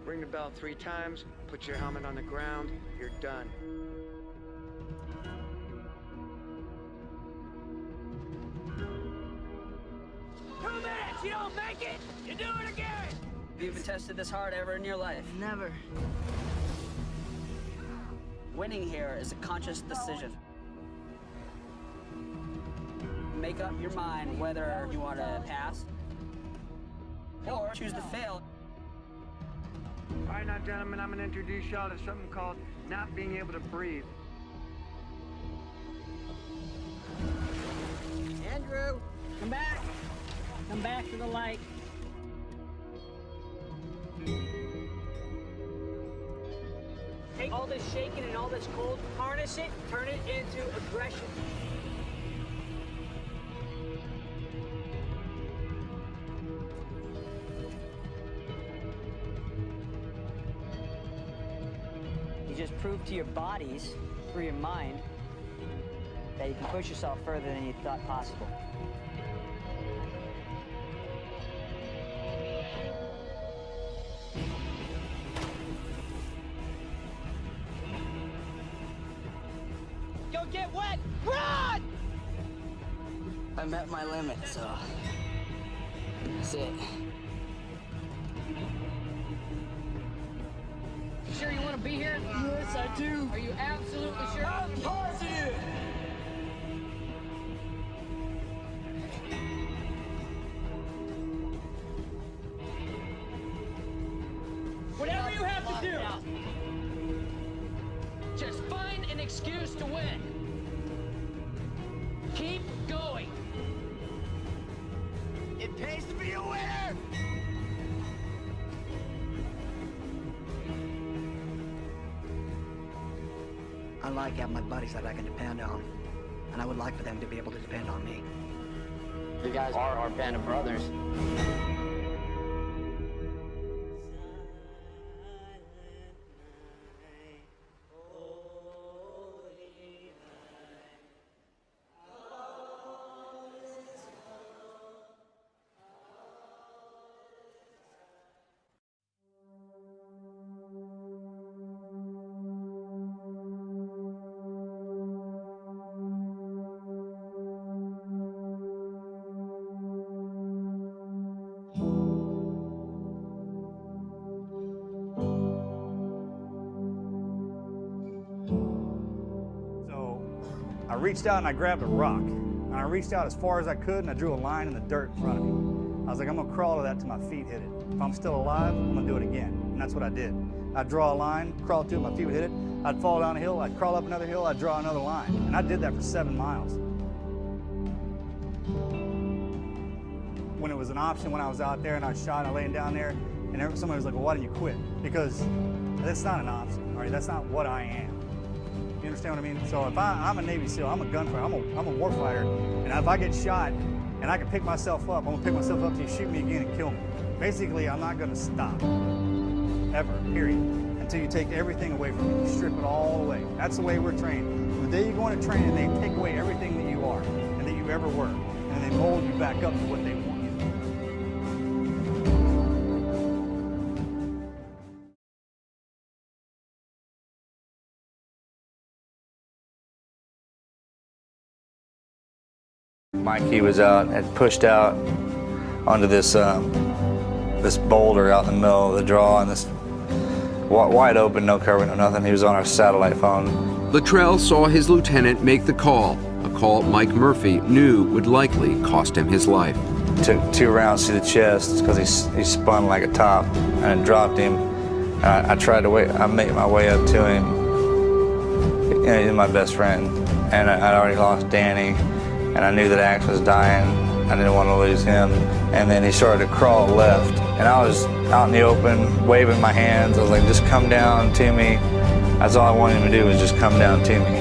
Ring the bell 3 times, put your helmet on the ground, you're done. You don't make it, you do it again! Have you been tested this hard ever in your life? Never. Winning here is a conscious decision. Make up your mind whether you want to pass or choose to fail. All right, now, gentlemen, I'm going to introduce y'all to something called not being able to breathe. Andrew, come back. Come back to the light. Take all this shaking and all this cold, harness it, turn it into aggression. You just prove to your bodies, through your mind, that you can push yourself further than you thought possible. Go get wet! Run! I'm at my limit, so that's it. You sure you want to be here? Yes, I do. Are you absolutely sure? I'm positive. Whatever you have to do, just find an excuse to win. Keep going. It pays to be a winner. I like having my buddies that I can depend on, and I would like for them to be able to depend on me. You guys are our band of brothers. I reached out and I grabbed a rock. And I reached out as far as I could and I drew a line in the dirt in front of me. I was like, I'm gonna crawl to that till my feet hit it. If I'm still alive, I'm gonna do it again. And that's what I did. I'd draw a line, crawl to it, my feet would hit it. I'd fall down a hill, I'd crawl up another hill, I'd draw another line. And I did that for 7 miles. When it was an option, when I was out there and I was shot and I laying down there, and somebody was like, well, why didn't you quit? Because that's not an option, all right? That's not what I am. You understand what I mean? So if I'm a Navy SEAL, I'm a gunfighter, I'm a warfighter, and if I get shot and I can pick myself up, I'm gonna pick myself up till you shoot me again and kill me. Basically, I'm not gonna stop, ever, period, until you take everything away from me. You strip it all away. That's the way we're trained. The day you go into training, they take away everything that you are and that you ever were, and they mold you back up to what they want you to be. Mikey was out, had pushed out onto this this boulder out in the middle of the draw, and this wide open, no cover, no nothing. He was on our satellite phone. Luttrell saw his lieutenant make the call, a call Mike Murphy knew would likely cost him his life. Took 2 rounds to the chest because he spun like a top, and it dropped him. And I tried to wait. I made my way up to him. You know, he's my best friend, and I'd already lost Danny. And I knew that Axe was dying. I didn't want to lose him. And then he started to crawl left. And I was out in the open, waving my hands. I was like, just come down to me. That's all I wanted him to do was just come down to me.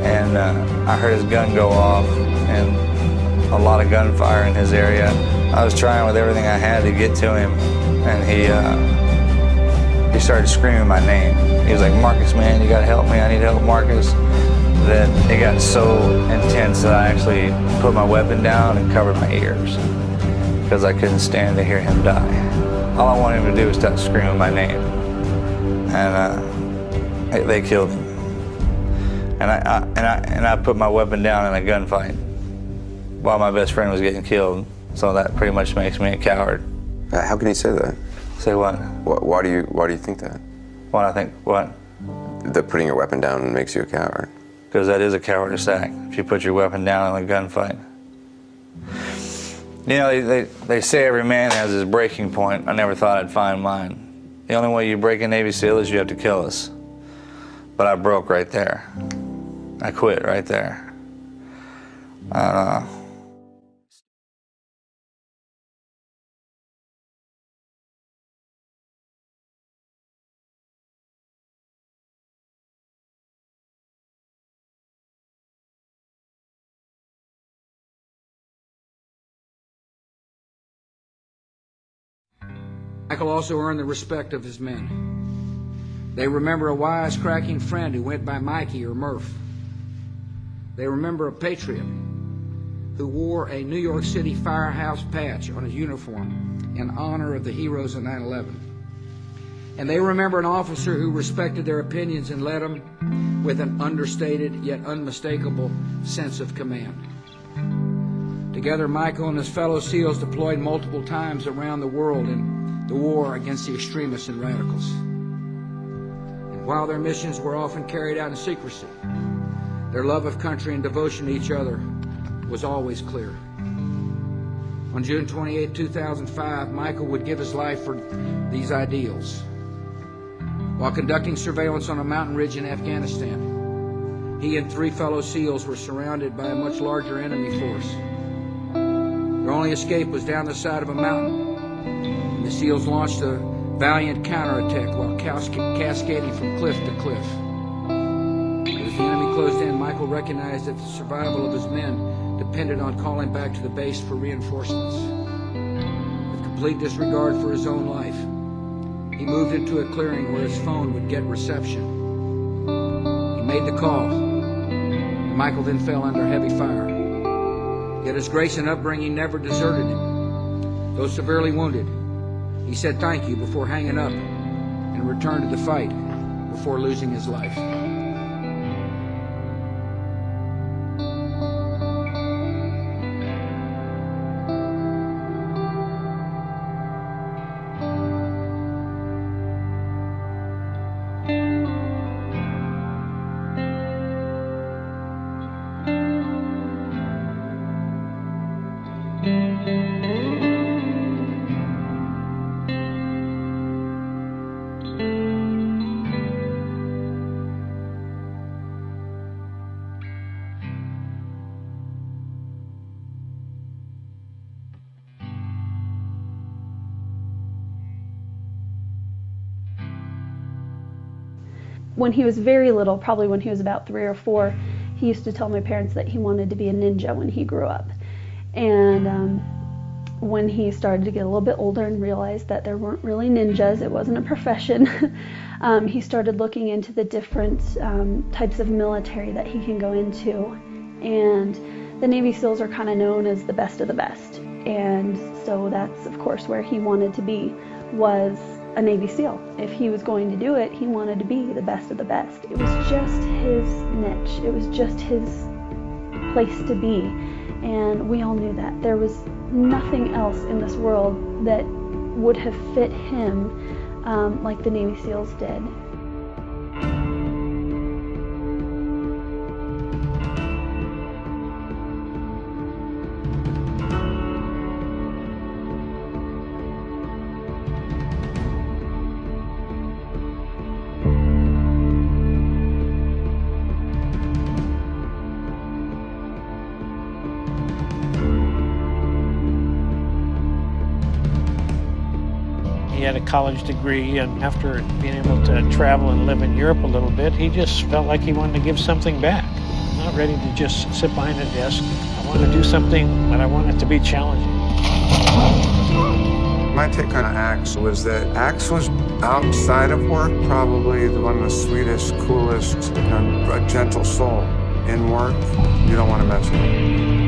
And I heard his gun go off and a lot of gunfire in his area. I was trying with everything I had to get to him. And he started screaming my name. He was like, Marcus, man, you gotta help me. I need help, Marcus. That it got so intense that I actually put my weapon down and covered my ears because I couldn't stand to hear him die. All I wanted him to do was start screaming my name. And they killed him. And I put my weapon down in a gunfight while my best friend was getting killed. So that pretty much makes me a coward. How can you say that? Say what? Why do you think that? What I think, what? That putting your weapon down makes you a coward. Because that is a cowardice act, if you put your weapon down in a gunfight. You know, they say every man has his breaking point. I never thought I'd find mine. The only way you break a Navy SEAL is you have to kill us. But I broke right there. I quit right there. I don't know. Michael also earned the respect of his men. They remember a wisecracking friend who went by Mikey or Murph. They remember a patriot who wore a New York City firehouse patch on his uniform in honor of the heroes of 9/11. And they remember an officer who respected their opinions and led them with an understated yet unmistakable sense of command. Together, Michael and his fellow SEALs deployed multiple times around the world in the war against the extremists and radicals. And while their missions were often carried out in secrecy, their love of country and devotion to each other was always clear. On June 28, 2005, Michael would give his life for these ideals. While conducting surveillance on a mountain ridge in Afghanistan, he and 3 fellow SEALs were surrounded by a much larger enemy force. Their only escape was down the side of a mountain. The SEALs launched a valiant counterattack while cascading from cliff to cliff. As the enemy closed in, Michael recognized that the survival of his men depended on calling back to the base for reinforcements. With complete disregard for his own life, he moved into a clearing where his phone would get reception. He made the call, and Michael then fell under heavy fire. Yet his grace and upbringing never deserted him. Though severely wounded, he said thank you before hanging up and returned to the fight before losing his life. When he was very little, probably when he was about 3 or 4, he used to tell my parents that he wanted to be a ninja when he grew up. And when he started to get a little bit older and realized that there weren't really ninjas, it wasn't a profession, he started looking into the different types of military that he can go into. And the Navy SEALs are kind of known as the best of the best. And so that's, of course, where he wanted to be, was a Navy SEAL. If he was going to do it, he wanted to be the best of the best. It was just his niche. It was just his place to be. And we all knew that. There was nothing else in this world that would have fit him like the Navy SEALs did. He had a college degree, and after being able to travel and live in Europe a little bit, he just felt like he wanted to give something back. I'm not ready to just sit behind a desk. I want to do something, but I want it to be challenging. My take on Axe was that Axe was, outside of work, probably one of the sweetest, coolest, a gentle soul. In work, you don't want to mess with him.